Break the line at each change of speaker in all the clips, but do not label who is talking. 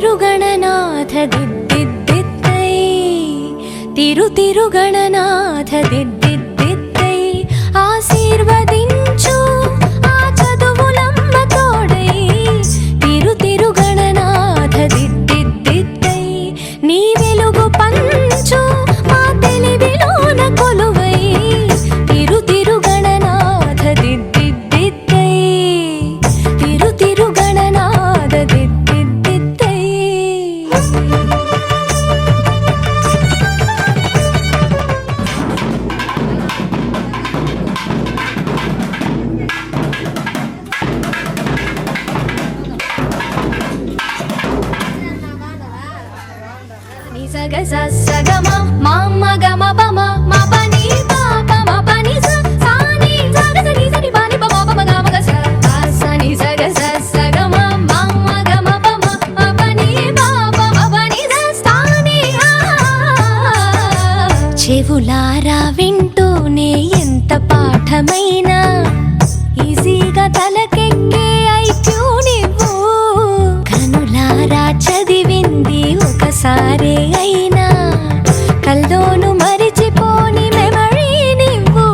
తిరుగణనాథ దిద్దిద్దిద్దై తిరుగణనాథ దిద్దిద్దిద్దై ఆశీర్వదించు ఆ చదువులమ్మ తోడై తిరుగణనాథ దిద్దిద్దిద్దై నీ వెలుగు పంచు మా తెలివిలోన కొలువై తిరుగణనాథ దిద్దిద్దిద్దై తిరుగణనాథ దిద్దిద్దిద్దై సగ సగమ మామ గమ పమ మా పని పాప మా పని సాని సగ సని సని పని పమ పమ గమ గ సని సగ సగమ మామ గమ పమ మా పని పాప మా పని సాని చెవులారా వింటూనే ఎంత పాఠమైనా ఈజీగా తలకెక్కే ఐక్యూ నువ్వు కనులారా చదివింది ఒకసారే అయినా కల్లోను మరిచిపోని మెమరీ నువ్వు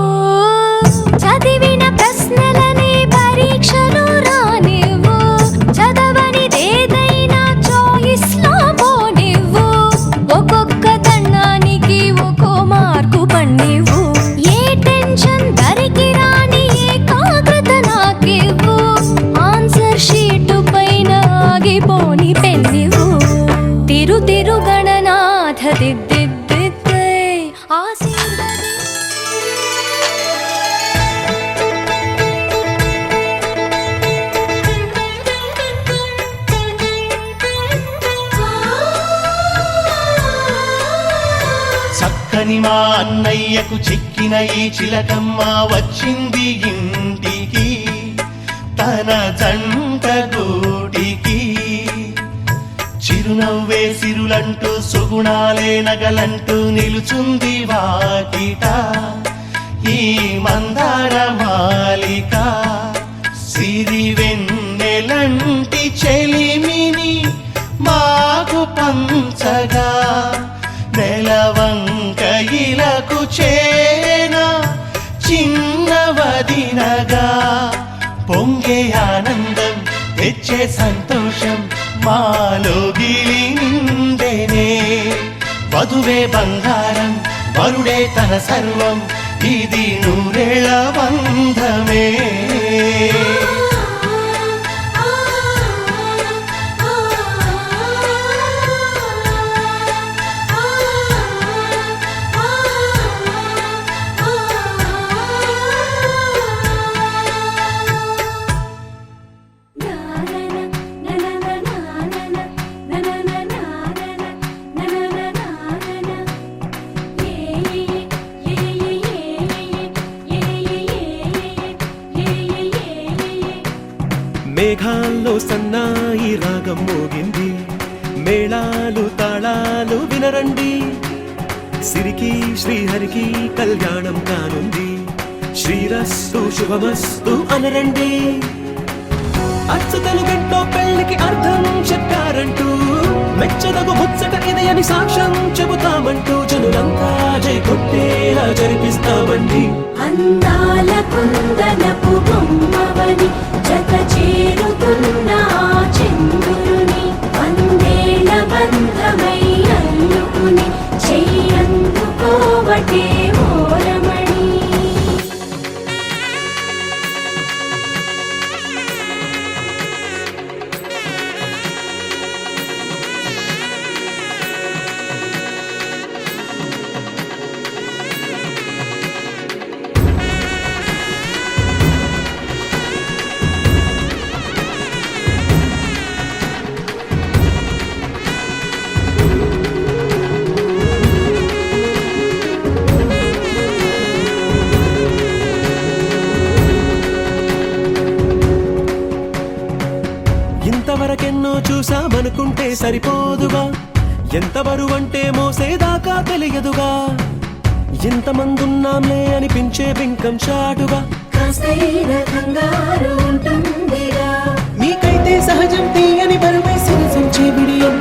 చదివిన ప్రశ్నలని పరీక్షలు రానివ్వు చదవనిదేదైనా చాయిస్ లో పోనివ్వు ఒక్కొక్క దండానికి ఒక్కో మార్కు పండివ్వు ఏ టెన్షన్ దరికి రాని ఏకాగ్రత నాకివ్వు ఆన్సర్ షీటు పైన ఆగిపోని పెన్నివ్వు తిరుగణనాథ దిద్దిద్దిద్దై
చక్కని మా అన్నయ్యకు చిక్కిన ఈ చిలకమ్మ వచ్చింది ఇంటికి తన జంట గూటికి చిరునవ్వే సిరులంటూ సుగుణాలే నగలంటూ నిలుచుంది వాకిట ఈ మందార మాలిక సిరి వెన్నెలంటి చెలిమిని మాకు పంచగా నెలవంక ఇలకు చేన చిన్నవదినగా పొంగే ఆనందం తెచ్చే సంతోషం మాలో గిలిందెనే వధువే బంగారం వరుడే తన సర్వం ఇది నూరేళ్ల బంధమే
మేఘాల్లో సన్నాయి రాగం మోగింది మేళాలు తాళాలు వినరండి సిరికి శ్రీహరికి కళ్యాణం కానుంది శ్రీరస్తు శుభమస్తు అనరండి అచ్చు తెలుగింటో పెళ్లికి అర్థం చెప్పారంటూ మెచ్చదగు ముచ్చట ఇది అని సాక్ష్యం చెబుతామంటూ జనులంతా జై కొట్టేలా జరిపిస్తామండి
అందాల కుందనపు బొమ్మవని జత చేరుతున్న చంద్రుని వందేళ్ల బంధమై అల్లుకుని చెయ్యందుకోవటే ఓరమణి
ఇంతవరకెన్నో చూసామనుకుంటే సరిపోదుగా ఎంత బరువంటే మోసేదాకా తెలియదుగా ఇంతమందున్నాంలే అనిపించే బింకం చాటుగా
కాస్తైన కంగారు ఉంటుందిగా
నీకైతే సహజం తీయని బరువై సిరసించే బిడియం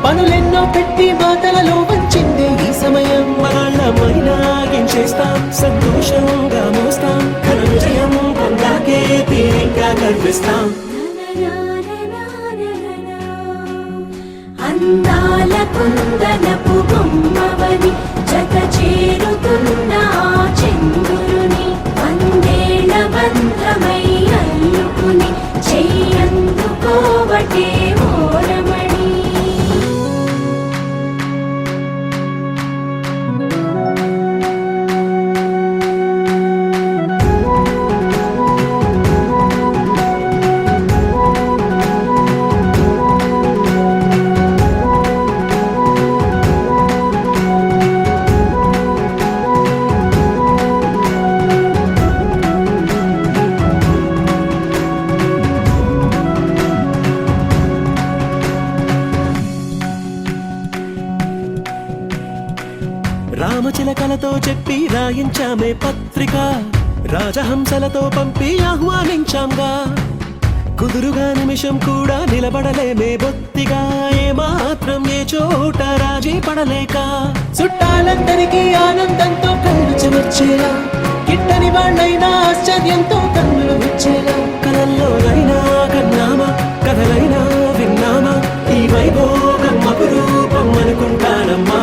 పనులెన్నో పెట్టి మాటలలో వంచిందే ఈ సమయం వాళ్ళమైనా ఏం చేస్తాం సంతోషంగా మోస్తాం ఘన విజయం పొందాకే తీరిగ్గా గర్విస్తాం
అందాల కుందనపు బొమ్మవని జత చేరుతున్న ఆ చంద్రుని వందేళ్ల బంధమై అల్లుకుని చెయ్యందుకోవటే ఓరమణి
రామచిలకలతో చెప్పి రాయించామే పత్రిక రాజహంసలతో పంపి ఆహ్వానించాంగా కుదురుగా నిమిషం కూడా నిలబడలేమే బొత్తిగా ఏ మాత్రం ఏ చోట రాజీ పడలేక చుట్టాలందరికీ ఆనందంతో కళ్ళు చెమర్చేలా గిట్టని వాళ్ళైనా ఆశ్చర్యంతో కన్నులు వచ్చేలా కలల్లోనైనా కన్నామా కథలైనా విన్నామా ఈ వైభోగం అపురూపం అనుకుంటానమ్మా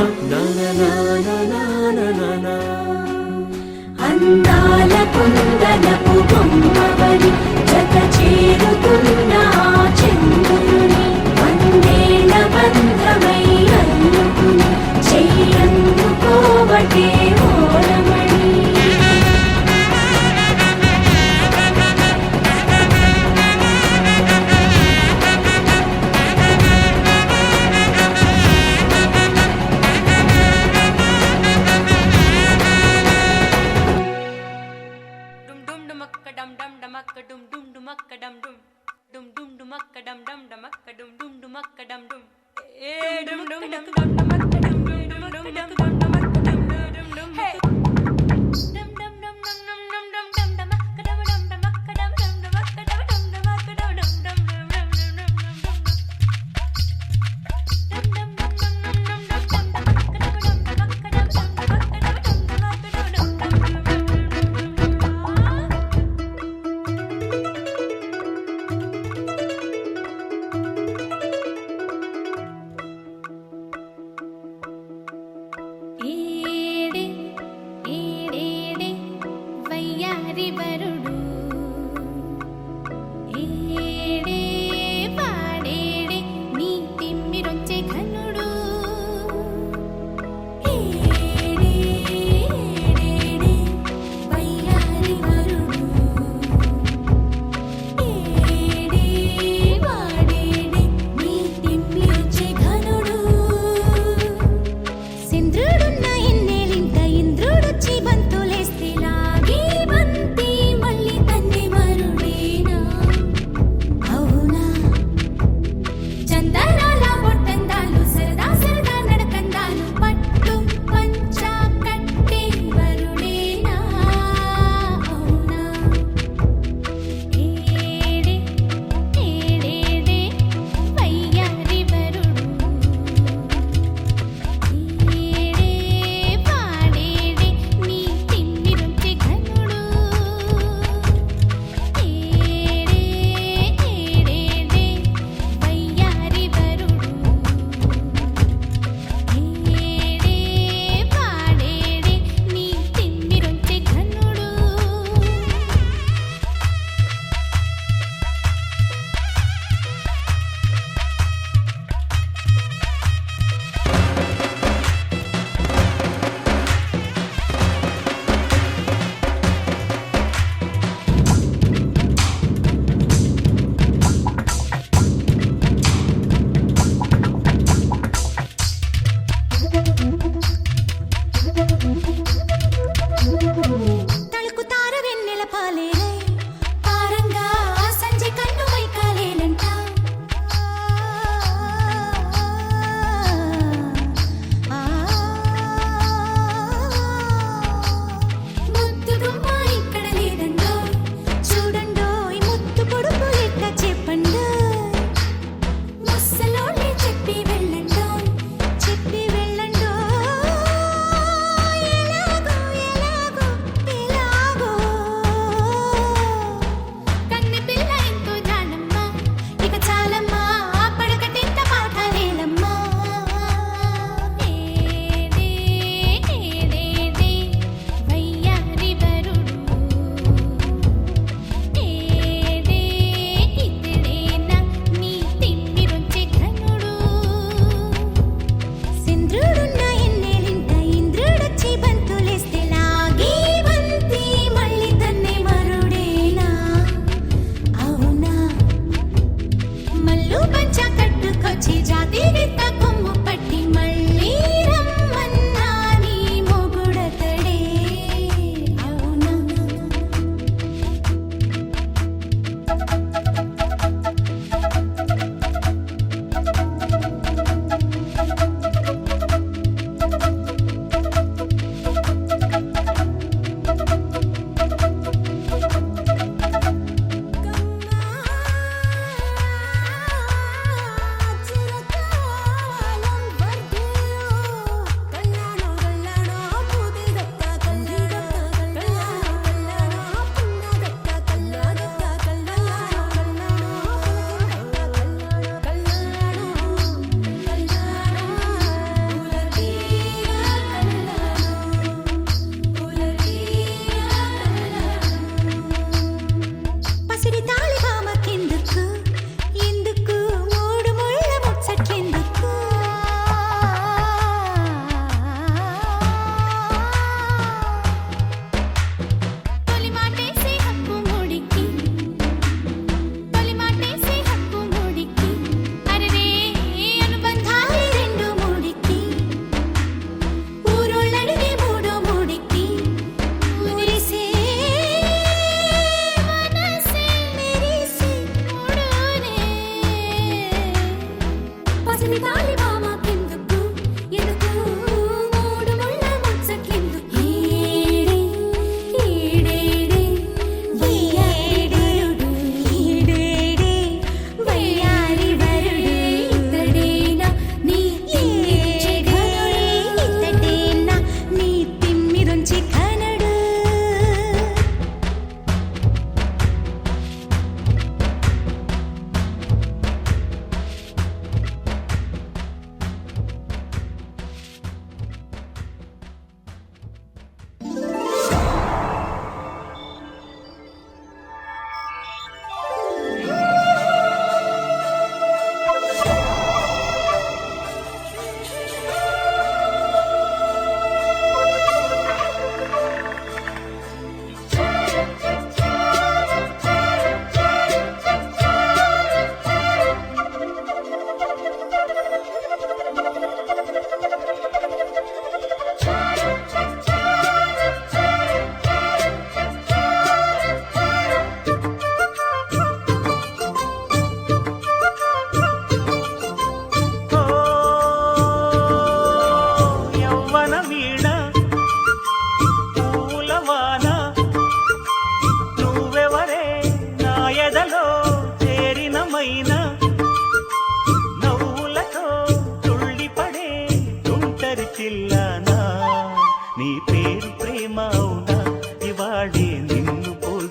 అందాల కుందనపు బొమ్మవని జత చేరుతున్న ఆ చంద్రుని వందేళ్ల బంధమై అల్లుకుని చెయ్యందుకోవటే ఓరమణి
dum dum dumakka dum dum dumakka dum dum dum dum dumakka dum dum dumakka dum dum dumakka dum dum dum dum dum dum dumakka dum dum dum dum dum dumakka dum dum dum hey dum dum dum dum dum dum dum dum dumakka dum dum dumakka dum dum dumakka dum dum dumakka dum dum dum dum dum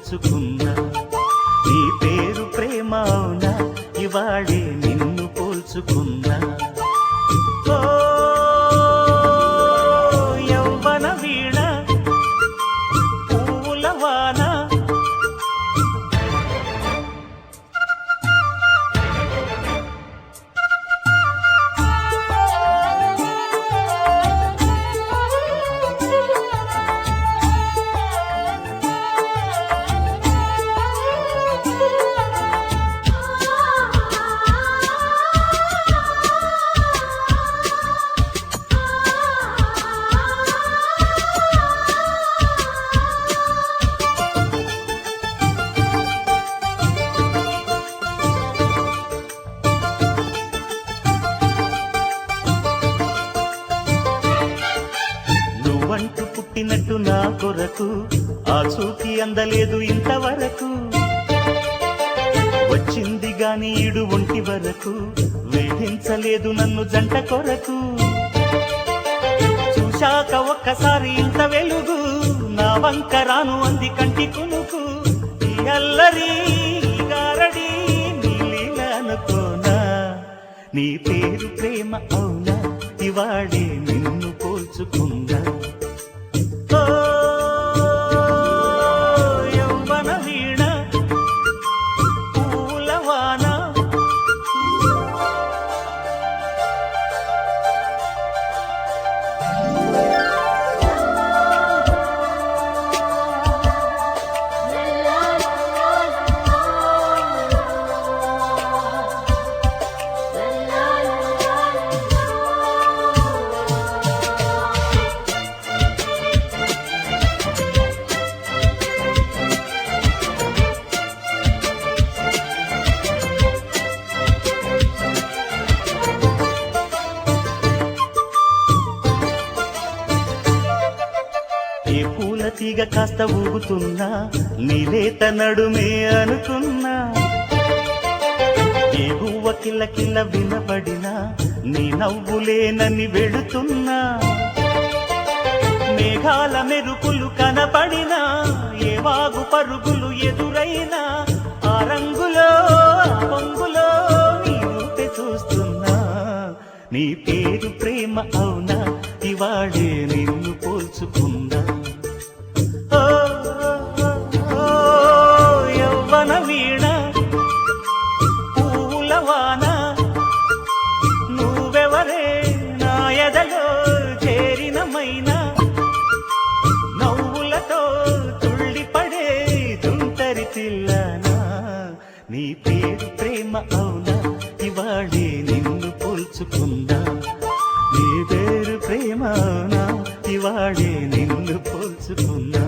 పోల్చుకున్నా నీ పేరు ప్రేమ అవునా ఇవాళే నిన్ను పోల్చుకున్నా ఓ యౌవన వీణ పూల వాన నువ్వంటూ పుట్టినట్టు నా కొరకు ఆ చూకి అందలేదు ఇంతవరకు వచ్చింది గాని ఈడు ఒంటి వరకు వేధించలేదు నన్ను జంట కొరకు చూశాక ఒక్కసారి ఇంత వెలుగు నా వంక రాను అంది కంటి కునుకు ఈ అల్లరి ఈ గారడి నీలీల అనుకోనా నీ పేరు ప్రేమ అవునా ఇవాళే నిన్ను పోల్చుకున్నా ఓ యౌవన వీణ పూల వాన ఏ పూల తీగ కాస్త ఊగుతున్నా నీలేత నడుమే అనుకున్నా ఏ గువ్వ కిల్ల కిల్ల వినపడినా నీ నవ్వులేనని వెళుతున్నా మేఘాల మెరుపులు కనపడినా ఏ వాగు పరుగులు ఎదురైనా ఆ రంగులో ఆ పొంగులో నీ ఊపే చూస్తున్నా నీ పేరు ప్రేమ అవునా ఇవాళే నిన్ను పోల్చుకున్నా ఓ యౌవన వీణ పూల వాన నువ్వెవరే నా ఎదలో చేరిన మైనా నవ్వులతో తుళ్ళిపడే తుంటరి పిల్లనా నీ పేరు ప్రేమ అవునా ఇవాళే నిన్ను పోల్చుకున్నా నీ పేరు ప్రేమ అవునా ఇవాళే నిన్ను పోల్చుకున్నా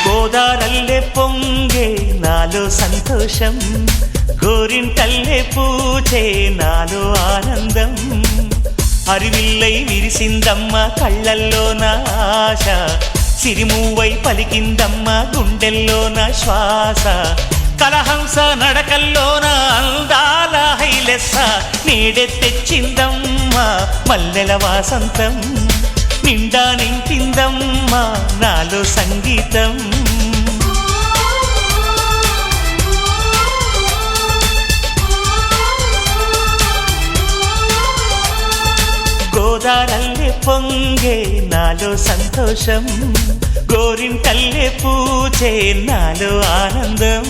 గోదారల్లే పొంగే నాలో సంతోషం గోరింటల్లే పూచే నాలో ఆనందం అరివిల్లై విరిసిందమ్మ కళ్ళల్లో నా ఆశ సిరిమూవై పలికిందమ్మ గుండెల్లో నా శ్వాస కలహంస నడకల్లోన అందాల హైలెస్స నీడే తెచ్చిందమ్మ మల్లెల వాసంతం నిండా నింపిందమ్మా నాలో సంగీతం గోదారల్లే పొంగే నాలో సంతోషం గోరింటల్లే పూచే నాలో ఆనందం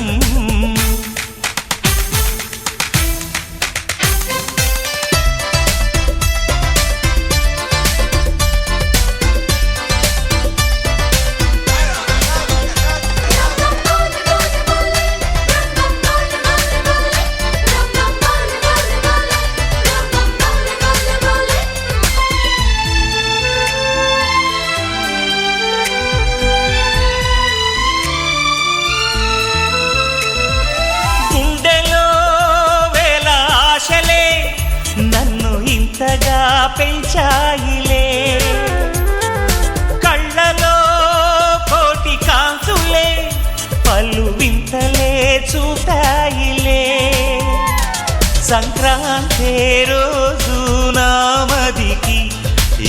సంక్రాంతి రోజు నామదికి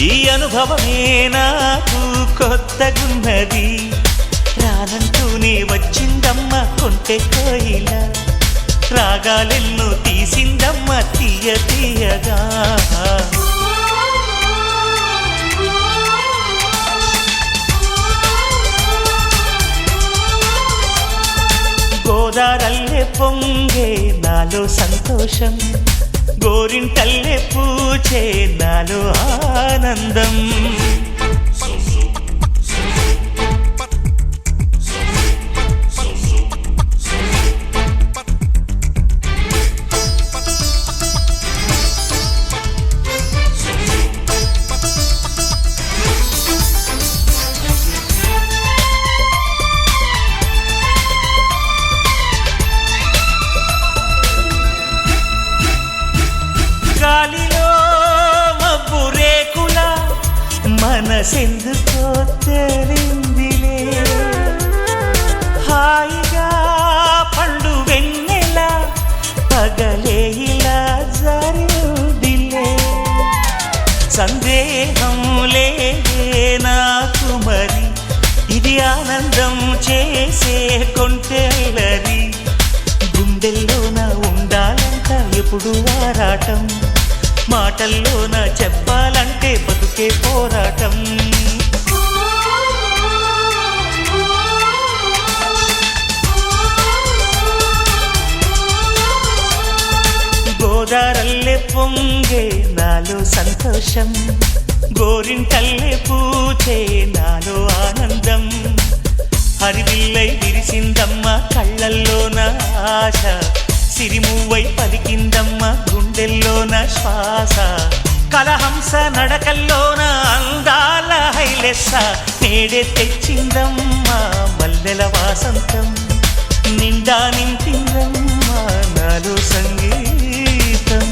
ఈ అనుభవమే నాకు కొత్తగున్నది. రానంటూనే వచ్చిందమ్మ కొంటె కోయిల, రాగాలెన్నో తీసిందమ్మ తీయ తీయగా. గోదారల్లే పొంగే నాలో సంతోషం, గోరింటల్లే పూచే నాలో ఆనందం. గాలిలో మబ్బు రేకుల మనసెందుకో తెలిందిలే, హాయిగా పండు వెన్నెల పగలే ఇలా జరిదిలే. సందేహం లేదే నాకు మరి, ఇది ఆనందం చేసే కొంటెలరి. గుండెల్లోన ఉండాలంట ఎప్పుడు ఆరాటం, మాటల్లోన చెప్పాలంటే బతుకే పోరాటం. గోదారల్లే పొంగే నాలో సంతోషం, గోరింటల్లే పూచే నాలో ఆనందం. హరివిల్లై విరిసిందమ్మ కళ్ళల్లోన ఆశ, సిరిమువ్వై పలికిందమ్మ గుండెల్లోన శ్వాస. కలహంస నడకల్లోన అందాల హైలెస్స, నేడే తెచ్చిందమ్మ మల్లెల వాసంతం. నిండా నింపిందమ్మ నాలో సంగీతం.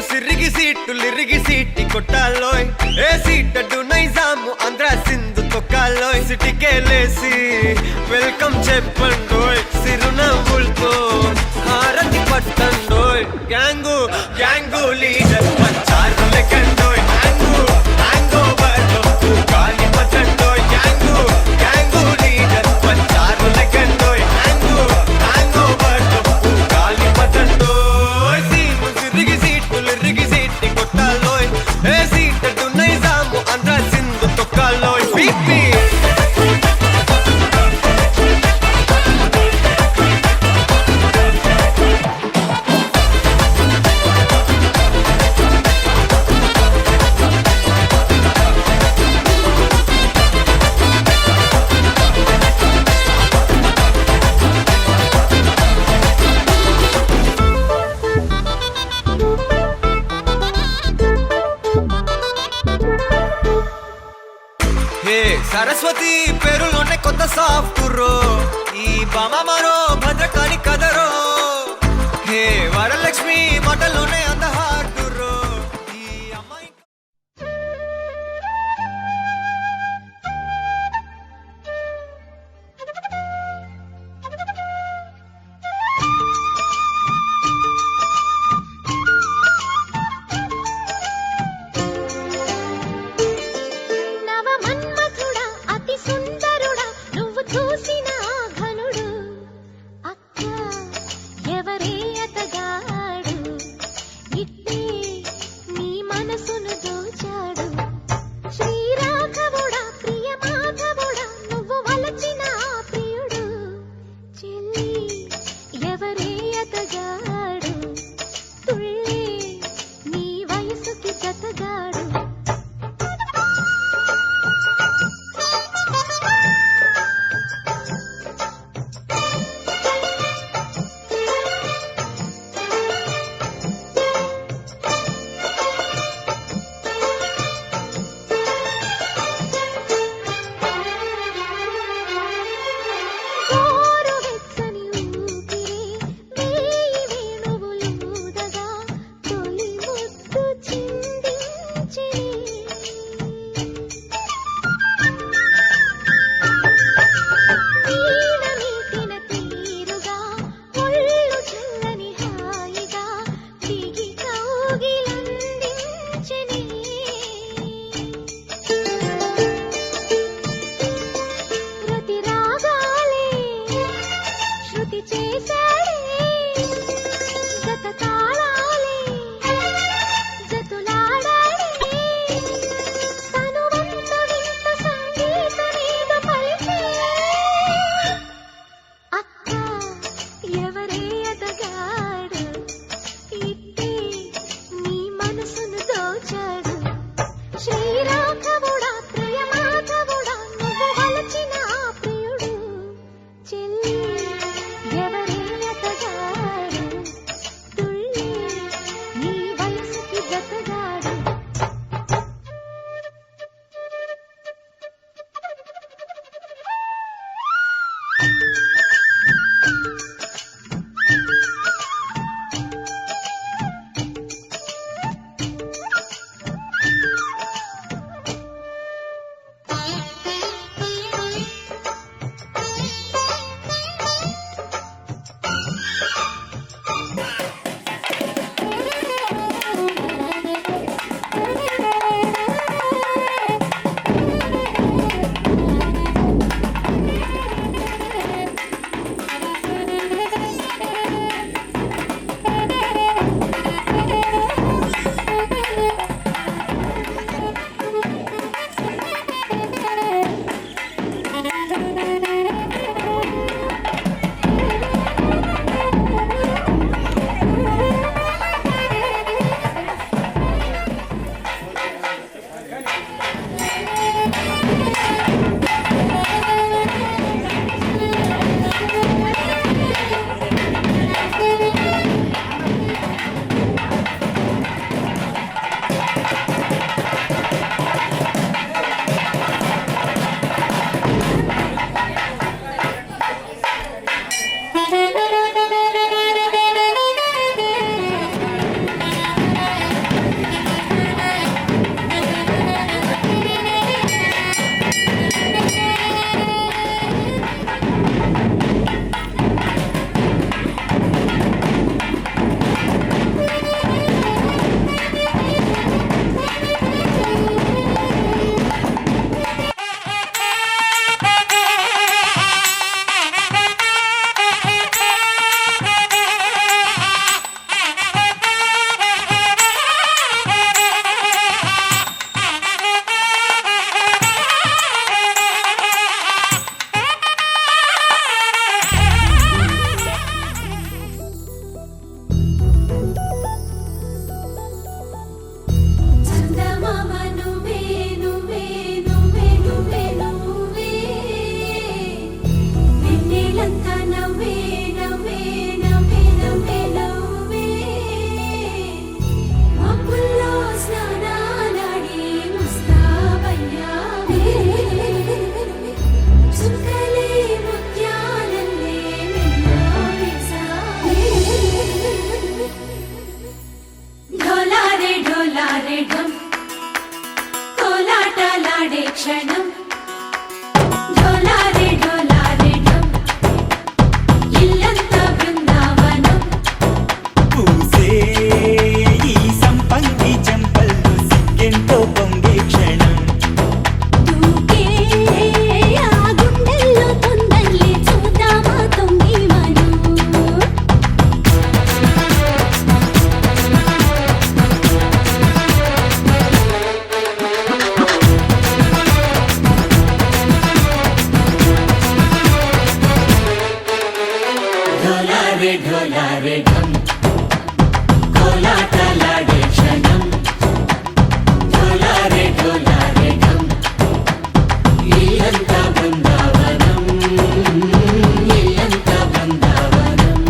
సిరిగి సీటు లిరిగి సీటి కొట్టాలోయ్, ఏ సీటడు నైజాము ఆంధ్ర సింధు తొక్కాలోయ్. సిటీకేలేసి వెల్కమ్ చెప్పండోయ్, సిరునవ్వులతో హారతి పట్టండోయ్. గ్యాంగు గ్యాంగు లీడర్ పంచారు లెక్కండోయ్, హ్యాంగు హ్యాంగ్ ఓవర్ గాలి పట్టండోయ్. గ్యాంగు గ్యాంగు లీడర్ పంచారు లెక్కండోయ్, హ్యాంగు హ్యాంగ్ ఓవర్ గాలి పట్టండోయ్. సీము సిరిగి సీటు లిరిగి సీటి కొట్టాలోయ్, ఏ సీటడు నైజాము ఆంధ్ర సింధు తొక్కాలోయ్. బీపీ సరస్వతి పేరులోనే కొత్త సాఫ్టురో, ఈ బామ మరో భద్రకాళి కదరో. హే వరలక్ష్మి మాటలోనే అంత హార్టురో, ఈ అమ్మాయి.
బ్రతుకుదాడు క్షణం ఢోలారే ఢోలారే ఢమ్ ఇల్లంతా బృందావనం
పూసే ఈ సంపంగి చెంపల్లో సిగ్గెంతో పొంగే క్షణం
దూకే ఆ గుండెల్లో తొందరలే చూద్దామా తొంగి మనం
ఢోలారే ఢోలారే ఢమ్ కోలాటలాడే క్షణం ఢోలారే ఢోలారే ఢమ్ ఇల్లంతా బృందావనం ఇల్లంతా బృందావనం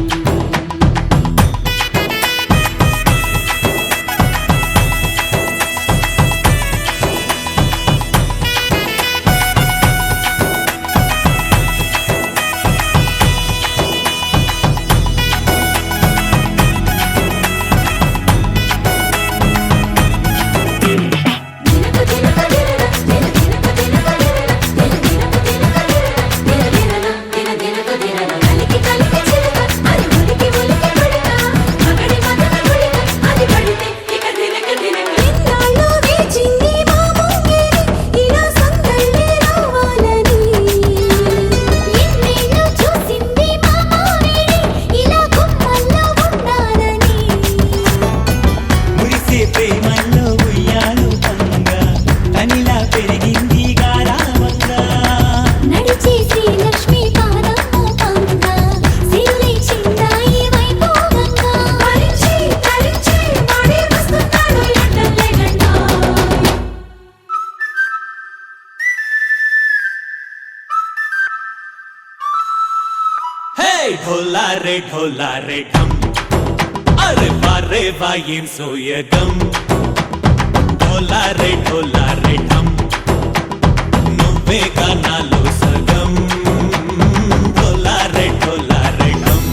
మురిసే ప్రేమల్లో ఉయ్యాలు పంగా కనిలా పెరిగింది గారావంగా
నడిచే శ్రీలక్ష్మి పాదము పంగా సిరులే చిందాయి వైభోగంగా పరిచి తరించి వాడే వస్తున్నాడు ఎండలే గంట
హే ఢోలారే ఢోలారే ఢమ్ అరే వారే వాయేం సోయగం ఢోలారే ఢోలారే ఢమ్ నువ్వే గానాలో సగం ఢోలారే ఢోలారే ఢమ్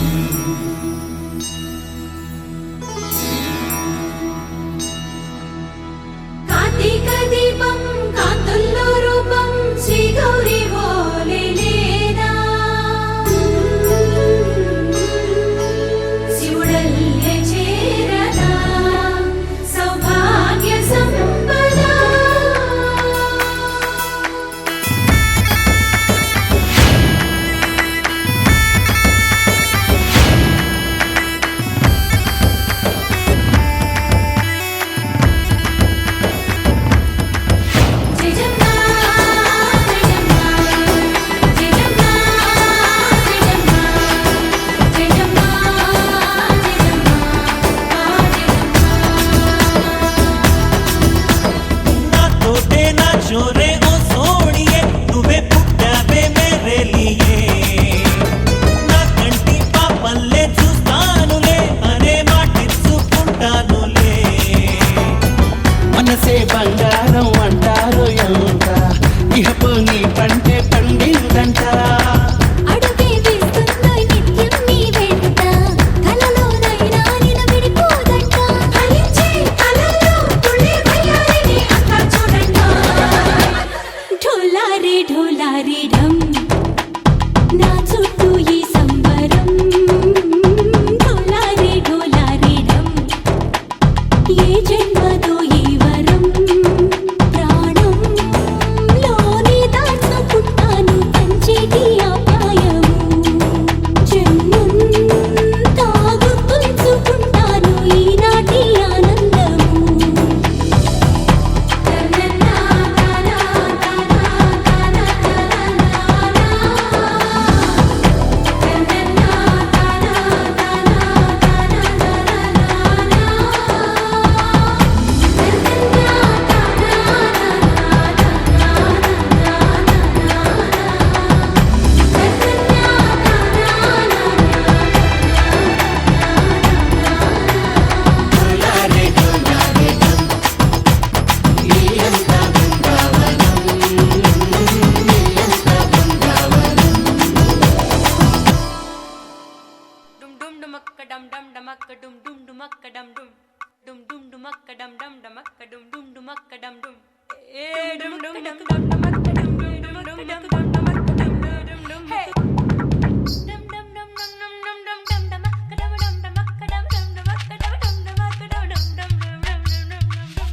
కార్తీక దీపం కాంతుల్లో రూపం శ్రీ గౌరీ ఓలే లేదా శివుడల్లే చేరదా సౌభాగ్య సంపద జయజమ్మా జయజమ్మా జయజమ్మా జయజమ్మా జయజమ్మా
నాతోటే నా చోరే ఓ సోడియే నువ్వే పుట్టావే మేరే లియే నా కంటి పాపల్లే చూస్తానులే అనే మాటిచ్చుకుంటానులే
మనసే బంగారం అంటారు ఎంత ఇహపు నీ పంటే పండిందంట
అడుగే వేస్తుందోయ్ నిత్యం నీ వెంట కలలోనైనా నిన్ను విడిపోదంట ఫలించే కలల్లో తుళ్ళే వయ్యారిని అంతా చూడంట ఢోలారే ఢోలారే ఢమ్ నా చుట్టూ ఈ సంబరం ఢోలారే ఢోలారే ఢమ్ ఏ జన్మదో ఈ వరం ప్రాణంలోనే దాచుకుంటాను పంచేటి అపాయము జన్మంతా గుర్తుంచుకుంటాను ఈనాటి ఆనందము
ఢోలారే ఢోలారే ఢమ్ ఇల్లంతా బృందావనం ఇల్లంతా Brindavanam
Dum dum dumakka dum dum dumakka dum dum dumakka dum dum dum dum dumakka dum dum dumakka dum dum dumakka dum dum dum dum dum dum dumakka dum dum dum dum dum dumakka dum dum dum hey dum dum dum dum dum dum dum dum dumakka dum dum dumakka dum dum dumakka dum dum dumakka dum dum dum dum dum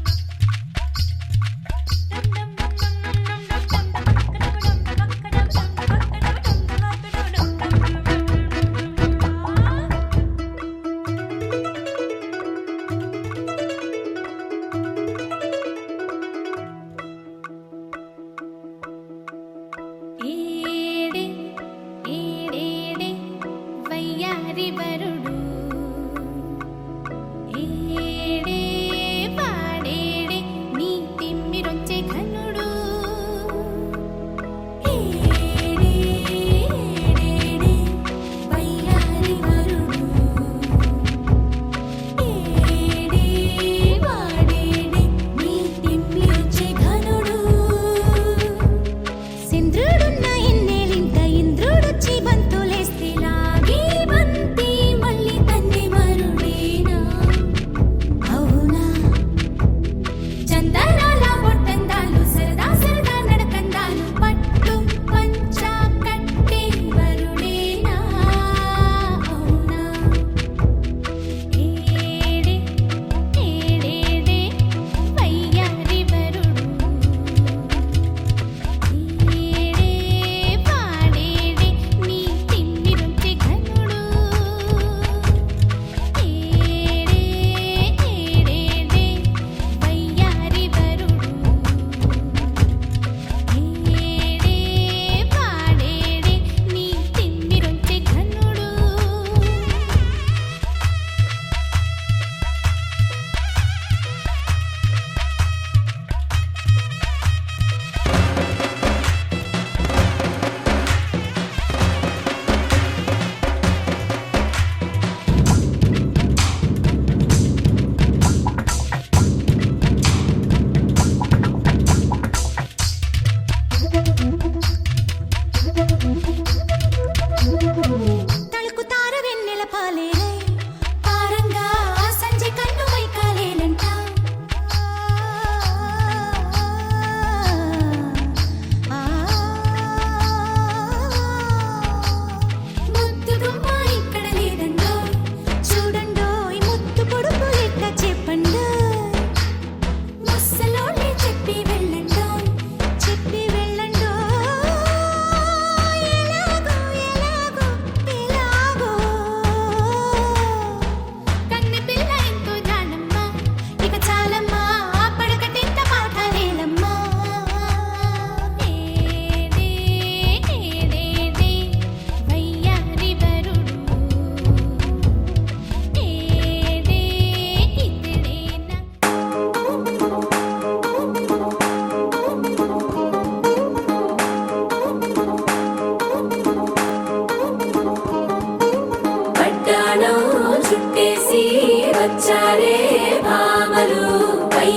ఏడే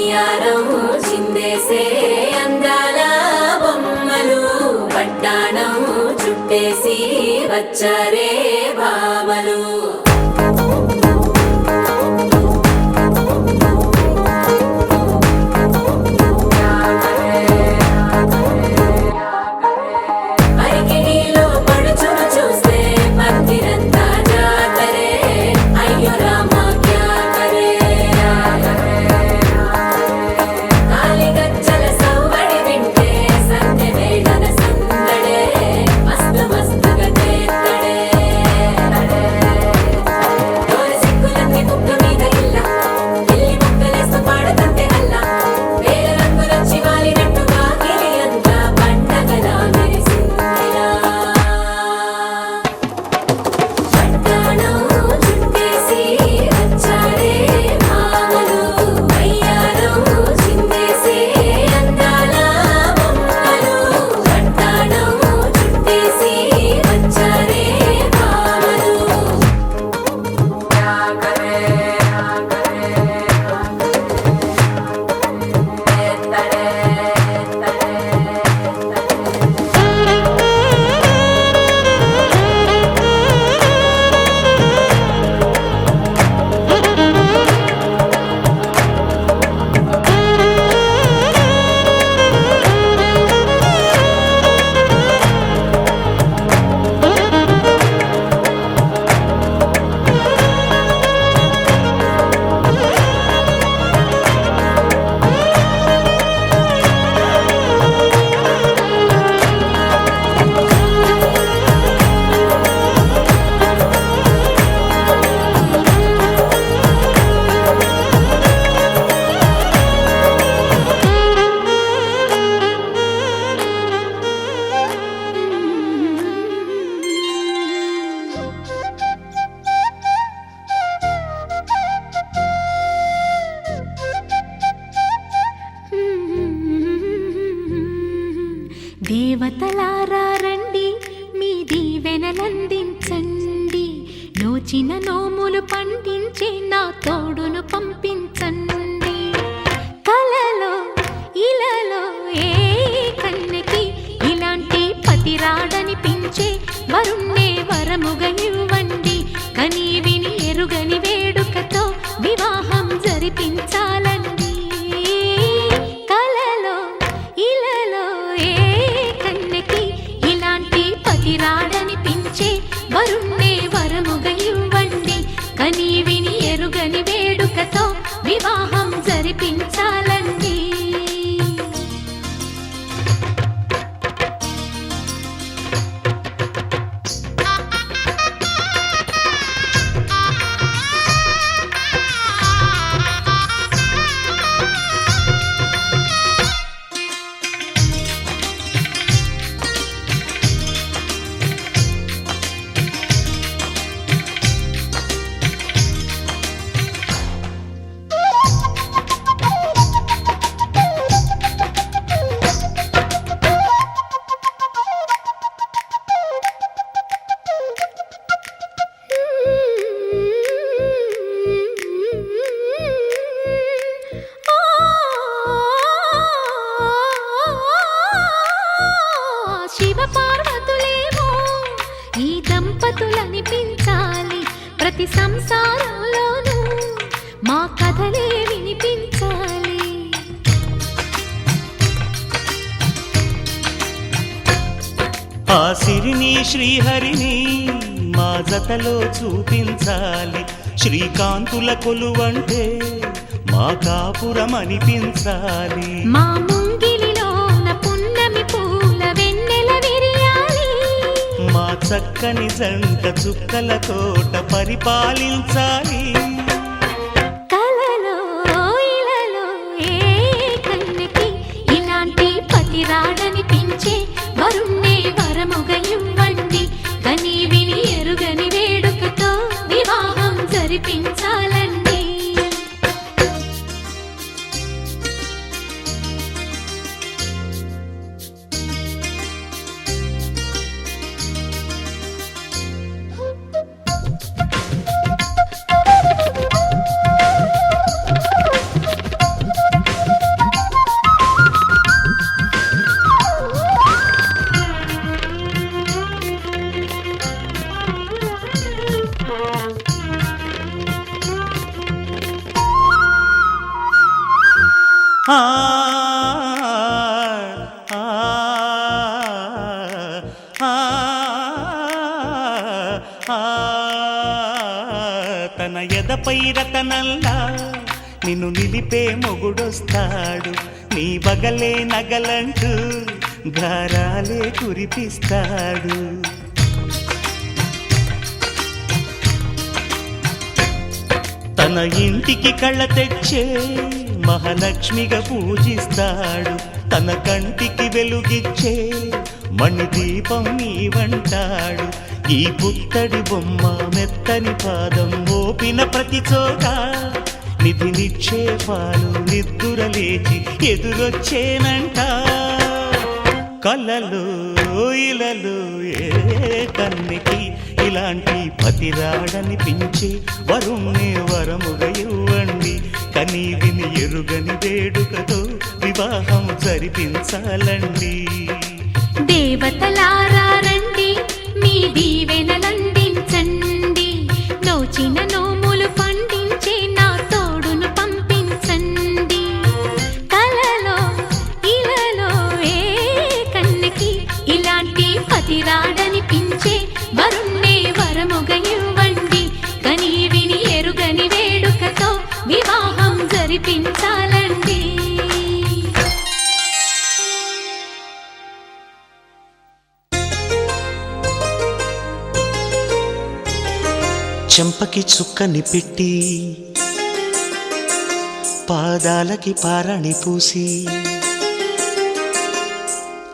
వయ్యారం చిందేసే అందాల బొమ్మలు పట్టాణం చుట్టేసి వచ్చారే భామలు అరికిణీలో పడుచును చూస్తే పందిరంతా జాతరే అయ్యో రామా క్యా కరే కాలిగజ్జల సవ్వడి వింటే సంధ్య వేళన సందడే మస్తు మస్తుగా చేత్తడే డోలు సిక్కులన్నీ కుక్క మీద ఇల్ల పిల్లి ముక్కలేస్తూ పాడుతంటే అల్ల వేల రంగులొచ్చి వాలినట్టుగా గిలి అంతా పండగలా మెరిసిందిరా పట్టాణం చుట్టేసి వచ్చారే భామలు వయ్యారం చిందేసే అందాల బొమ్మలు పట్టాణం చుట్టేసి వచ్చారే భామలు
దేవతలారా రండి మీ దీవెనలందించండి నోచిన నోములు పండించే నా తోడును పంపించండి కలలో ఇలలో ఏ కన్నెకి ఇలాంటి పతి రాడనిపించే వరుణ్ణే వరముగా ఇవ్వండి కని విని ఎరుగని వేడుకతో వివాహం జరిపించాలండి కలలో ఇలలో ఏ కన్నెకి ఇలాంటి పతి రాడనిపించే వరుణ్ణే వరముగా ఇవ్వండి కని విని ఎరుగని వేడుకతో వివాహం జరిపించాలండి శివ పార్వతులేమో ఈ దంపతులనిపించాలి ప్రతి సంసారంలోనూ మా కథలే వినిపించాలి
ఆ సిరిని శ్రీహరిని మా జతలో చూపించాలి శ్రీకాంతుల కొలువంటే మా కాపురం అనిపించాలి
మా ముంగిలిలోన పున్నమి పూల వెన్నెల విరియాలి
మా చక్కని జంట చుక్కల తోట పరిపాలించాలి
కలలో ఇలలో ఏ కన్నెకి ఇలాంటి పతి రాడనిపించే వరుణ్ణే వరముగా ఇవ్వండి కని విని ఎరుగని వేడుకతో వివాహం జరిపించాలండి
ఆ, ఆ, ఆ, ఆ, తన ఎదపై రతనల్లా నిన్ను నిలిపే మొగుడొస్తాడు, నీ బగలే నగలంటూ గారాలే కురిపిస్తాడు. తన ఇంటికి కళ్ళ తెచ్చే మహాలక్ష్మిగా పూజిస్తాడు, తన కంటికి వెలుగిచ్చే మణిదీపం నీవంటాడు. ఈ పుత్తడి బొమ్మ మెత్తని పాదం మోపిన ప్రతి చోట నిధి నిక్షేపాలు నిద్దురలేచి ఎదురొచ్చేనంట. కలలో ఇలలో ఏ కన్నెకి ఇలాంటి పతిరాడనిపించే వరుణ్ణే వరముగా ఇవ్వండి, కనీ విని ఎరుగని వేడుకతో వివాహం జరిపించాలండి.
దేవతలారా రండి, మీ దీవెనలందించండి, నోచిన నోములు పండించే నా తోడును పంపించండి. కలలో ఇలలో ఏ కన్నెకి ఇలాంటి పతిరాడనిపించే వరుణ్ణే వరముగా ఇవ్వండి, కనీ విని ఎరుగని వేడుకతో వివాహం జరిపించాలండి.
చెంపకి చుక్కని పెట్టి పాదాలకి పారాణి పూసి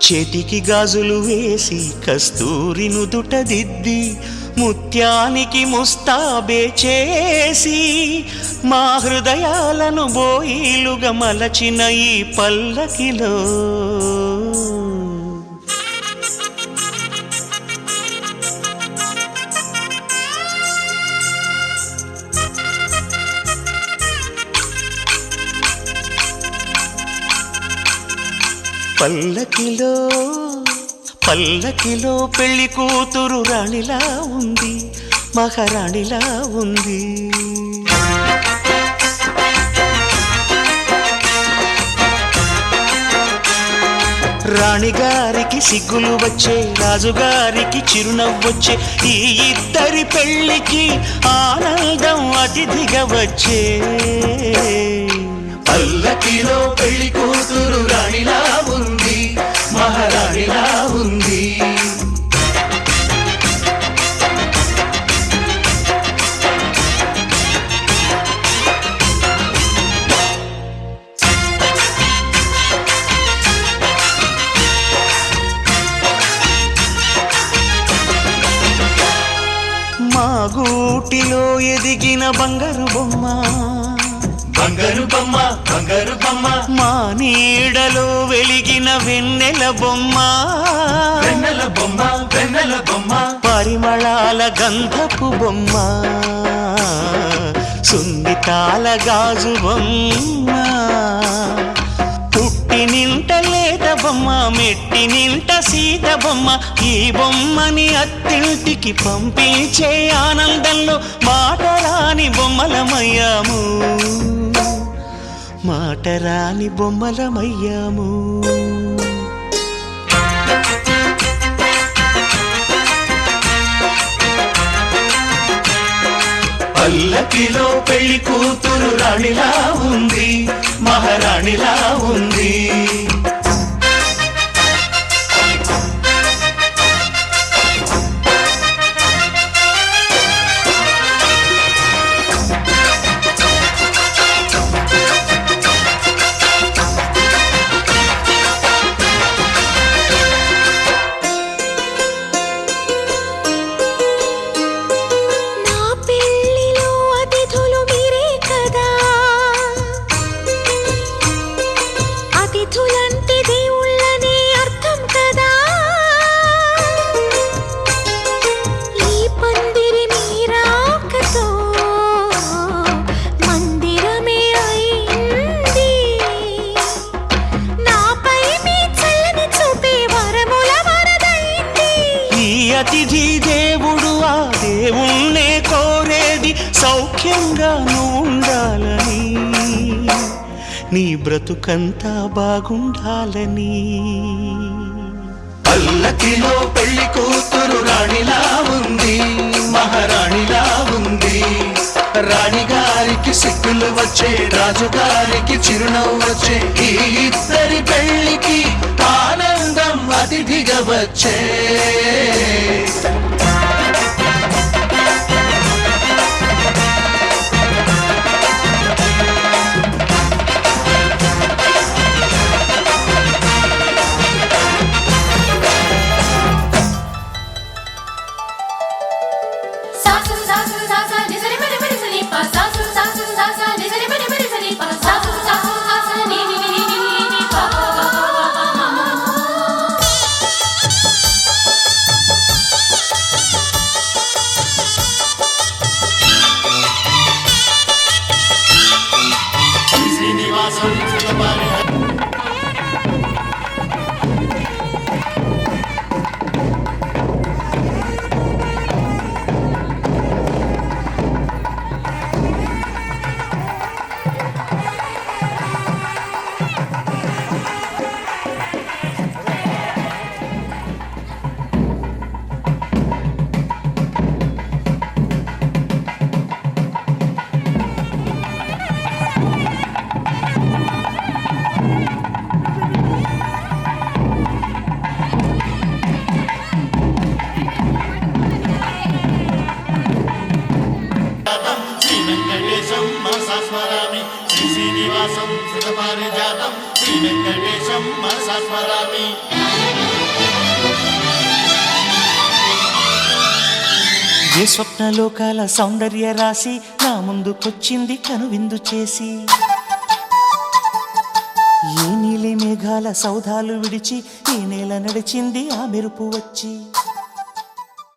చేతికి గాజులు వేసి కస్తూరి నుదుట దిద్ది ముత్యానికి ముస్తాబే చేసి మా హృదయాలను బోయిలుగా మలచిన ఈ పల్లకిలో పల్లకిలో పల్లకిలో పెళ్లి కూతురు రాణిలా ఉంది, మహారాణిలా ఉంది. రాణిగారికి సిగ్గులు వచ్చే, రాజుగారికి చిరునవ్వొచ్చే, ఈ ఇద్దరి పెళ్లికి ఆనందం అతిథిగా వచ్చే. పల్లకిలో పెళ్లి కూతురు రాణిలా ఉంది, మహారాణిలా ఉంది. మా గూటిలో ఎదిగిన బంగారు బొమ్మ, బంగారు బొమ్మ, బంగారు బొమ్మ, మా నీడలో వెలిగిన వెన్నెల బొమ్మ, వెన్నెల బొమ్మ, వెన్నెల బొమ్మ, పరిమళాల గంధపు బొమ్మ, సున్నితాల గాజు బొమ్మ, పుట్టి నింట లేత బొమ్మ, మెట్టి నింట సీత బొమ్మ. ఈ బొమ్మని అత్తింటికి పంపించే ఆనందంలో మాటరాని బొమ్మలమయ్యాము, మాటరాని బొమ్మలమయ్యాము. పల్లకిలో పెళ్లి కూతురు రాణిలా ఉంది, మహారాణిలా ఉంది. అతిథి దేవుడు ఆ దేవుణ్ణే కోరేది సౌఖ్యంగా నువ్వు ఉండాలని, నీ
బ్రతుకంతా బాగుండాలని.
పల్లకిలో పెళ్లి కూతురు రాణిలా ఉంది, మహారాణిలా ఉంది. రాణిగారికి సిగ్గులు వచ్చే, రాజుగారికి చిరునవ్వు వచ్చే. ఈ ఇద్దరి పెళ్లికి ఆనందం అతిథిగా వచ్చే.
సాసు సాసు సాసా నిజరి మరి మరి సని పా సాసు సాసు సాసా నిజరి మరి మరి సని పా సాసు సాసు సాసా ని ని ని ని ని పా పా పా పా మా
ఏ స్వప్నలోకాల సౌందర్య రాశి నా ముందుకొచ్చింది కనువిందు చేసి. ఏ నీలి మేఘాల సౌధాలు విడిచి ఈ నేల నడిచింది ఆ మెరుపు వచ్చి.